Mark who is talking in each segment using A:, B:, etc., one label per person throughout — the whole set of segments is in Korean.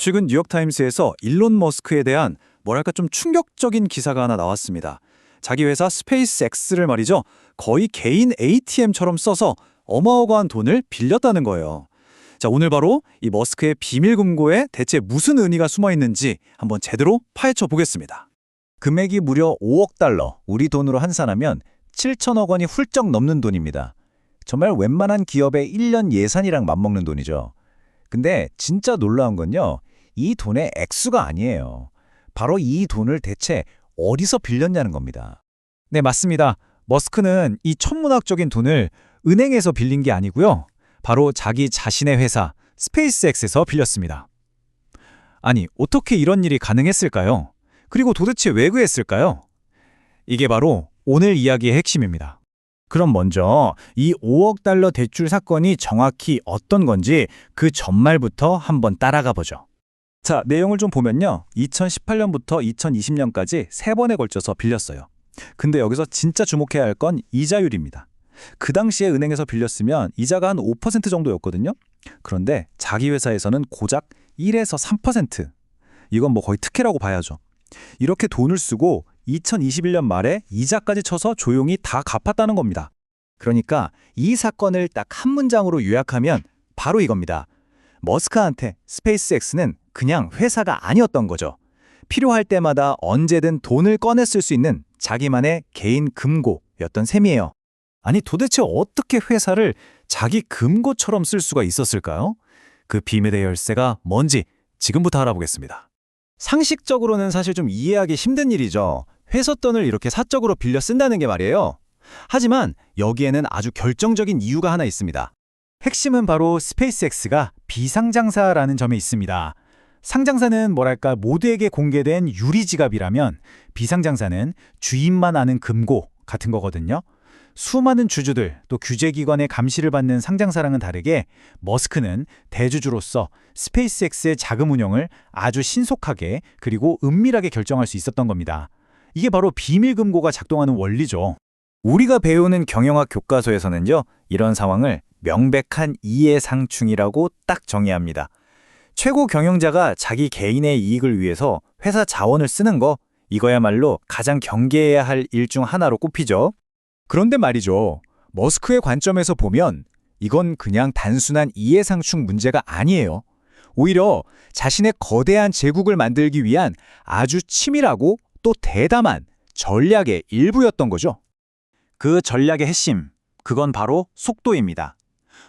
A: 최근 뉴욕타임스에서 일론 머스크에 대한 뭐랄까 좀 충격적인 기사가 하나 나왔습니다. 자기 회사 스페이스X를 말이죠. 거의 개인 ATM처럼 써서 어마어마한 돈을 빌렸다는 거예요. 자, 오늘 바로 이 머스크의 비밀 금고에 대체 무슨 의미가 숨어 있는지 한번 제대로 파헤쳐 보겠습니다.
B: 금액이 무려 5억 달러, 우리 돈으로 환산하면 7천억 원이 훌쩍 넘는 돈입니다. 정말 웬만한 기업의 1년 예산이랑 맞먹는 돈이죠. 근데 진짜 놀라운 건요, 이 돈의 액수가 아니에요. 바로 이 돈을 대체 어디서 빌렸냐는 겁니다.
A: 네, 맞습니다. 머스크는 이 천문학적인 돈을 은행에서 빌린 게 아니고요. 바로 자기 자신의 회사 스페이스X에서 빌렸습니다. 아니, 어떻게 이런 일이 가능했을까요? 그리고 도대체 왜 그랬을까요? 이게 바로 오늘 이야기의 핵심입니다.
B: 그럼 먼저 이 5억 달러 대출 사건이 정확히 어떤 건지 그 전말부터 한번 따라가 보죠.
A: 자, 내용을 좀 보면요. 2018년부터 2020년까지 3번에 걸쳐서 빌렸어요. 근데 여기서 진짜 주목해야 할 건 이자율입니다. 그 당시에 은행에서 빌렸으면 이자가 한 5% 정도였거든요. 그런데 자기 회사에서는 고작 1에서 3%. 이건 뭐 거의 특혜라고 봐야죠. 이렇게 돈을 쓰고 2021년 말에 이자까지 쳐서 조용히 다 갚았다는 겁니다.
B: 그러니까 이 사건을 딱 한 문장으로 요약하면 바로 이겁니다. 머스크한테 스페이스X는 그냥 회사가 아니었던 거죠. 필요할 때마다 언제든 돈을 꺼내 쓸 수 있는 자기만의 개인 금고였던 셈이에요.
A: 아니, 도대체 어떻게 회사를 자기 금고처럼 쓸 수가 있었을까요? 그 비밀의 열쇠가 뭔지 지금부터 알아보겠습니다.
B: 상식적으로는 사실 좀 이해하기 힘든 일이죠. 회사 돈을 이렇게 사적으로 빌려 쓴다는 게 말이에요. 하지만 여기에는 아주 결정적인 이유가 하나 있습니다. 핵심은 바로 스페이스X가 비상장사라는 점에 있습니다. 상장사는 뭐랄까 모두에게 공개된 유리지갑이라면 비상장사는 주인만 아는 금고 같은 거거든요. 수많은 주주들 또 규제기관의 감시를 받는 상장사랑은 다르게 머스크는 대주주로서 스페이스X의 자금 운영을 아주 신속하게 그리고 은밀하게 결정할 수 있었던 겁니다. 이게 바로 비밀금고가 작동하는 원리죠. 우리가 배우는 경영학 교과서에서는요, 이런 상황을 명백한 이해상충이라고 딱 정의합니다. 최고 경영자가 자기 개인의 이익을 위해서 회사 자원을 쓰는 거, 이거야말로 가장 경계해야 할 일 중 하나로 꼽히죠. 그런데 말이죠, 머스크의 관점에서 보면 이건 그냥 단순한 이해상충 문제가 아니에요. 오히려 자신의 거대한 제국을 만들기 위한 아주 치밀하고 또 대담한 전략의 일부였던 거죠. 그 전략의 핵심, 그건 바로 속도입니다.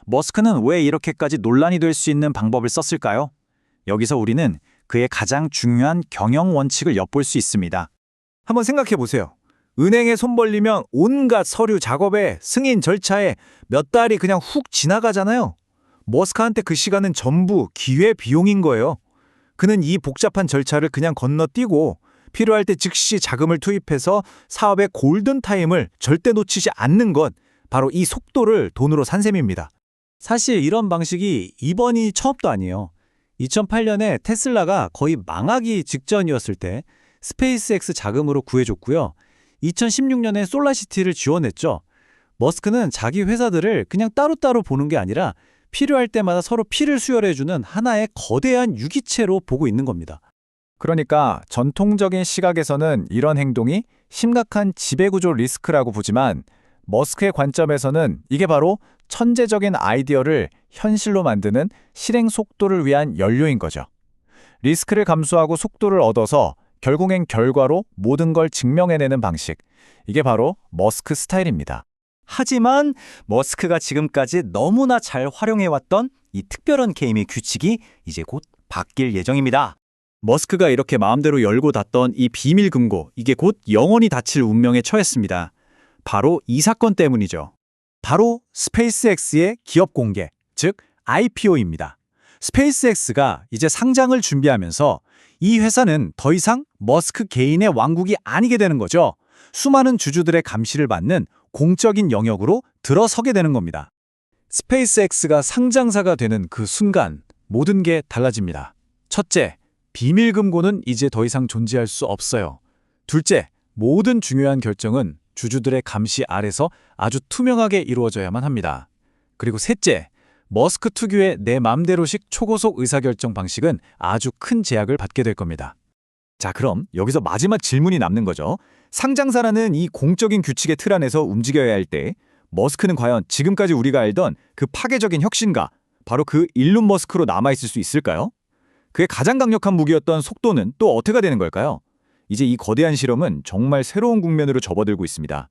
B: 머스크는 왜 이렇게까지 논란이 될 수 있는 방법을 썼을까요? 여기서 우리는 그의 가장 중요한 경영 원칙을 엿볼 수 있습니다. 한번 생각해 보세요. 은행에 손 벌리면 온갖 서류 작업에 승인 절차에 몇 달이 그냥 훅 지나가잖아요. 머스크한테 그 시간은 전부 기회 비용인 거예요. 그는 이 복잡한 절차를 그냥 건너뛰고 필요할 때 즉시 자금을 투입해서 사업의 골든타임을 절대 놓치지 않는 것, 바로 이 속도를 돈으로 산 셈입니다. 사실 이런 방식이 이번이 처음도 아니에요. 2008년에 테슬라가 거의 망하기 직전이었을 때 스페이스X 자금으로 구해줬고요. 2016년에 솔라시티를 지원했죠. 머스크는 자기 회사들을 그냥 따로따로 보는 게 아니라 필요할 때마다 서로 피를 수혈해주는 하나의 거대한 유기체로 보고 있는 겁니다. 그러니까 전통적인 시각에서는 이런 행동이 심각한 지배구조 리스크라고 보지만 머스크의 관점에서는 이게 바로 천재적인 아이디어를 현실로 만드는 실행 속도를 위한 연료인 거죠. 리스크를 감수하고 속도를 얻어서 결국엔 결과로 모든 걸 증명해내는 방식. 이게 바로 머스크 스타일입니다. 하지만 머스크가 지금까지 너무나 잘 활용해왔던 이 특별한 게임의 규칙이 이제 곧 바뀔 예정입니다. 머스크가 이렇게 마음대로 열고 닫던 이 비밀 금고, 이게 곧 영원히 닫힐 운명에 처했습니다. 바로 이 사건 때문이죠. 바로 스페이스X의 기업 공개, 즉 IPO입니다. 스페이스X가 이제 상장을 준비하면서 이 회사는 더 이상 머스크 개인의 왕국이 아니게 되는 거죠. 수많은 주주들의 감시를 받는 공적인 영역으로 들어서게 되는 겁니다. 스페이스X가 상장사가 되는 그 순간 모든 게 달라집니다. 첫째, 비밀금고는 이제 더 이상 존재할 수 없어요. 둘째, 모든 중요한 결정은 주주들의 감시 아래서 아주 투명하게 이루어져야만 합니다. 그리고 셋째,
A: 머스크 특유의 내 맘대로식 초고속 의사결정 방식은 아주 큰 제약을 받게 될 겁니다.
C: 자, 그럼 여기서 마지막 질문이 남는 거죠. 상장사라는 이 공적인 규칙의 틀 안에서 움직여야 할 때 머스크는 과연 지금까지 우리가 알던 그 파괴적인 혁신가, 바로 그 일론 머스크로 남아있을 수 있을까요? 그의 가장 강력한 무기였던 속도는 또 어떻게 되는 걸까요? 이제 이 거대한 실험은 정말 새로운 국면으로 접어들고 있습니다.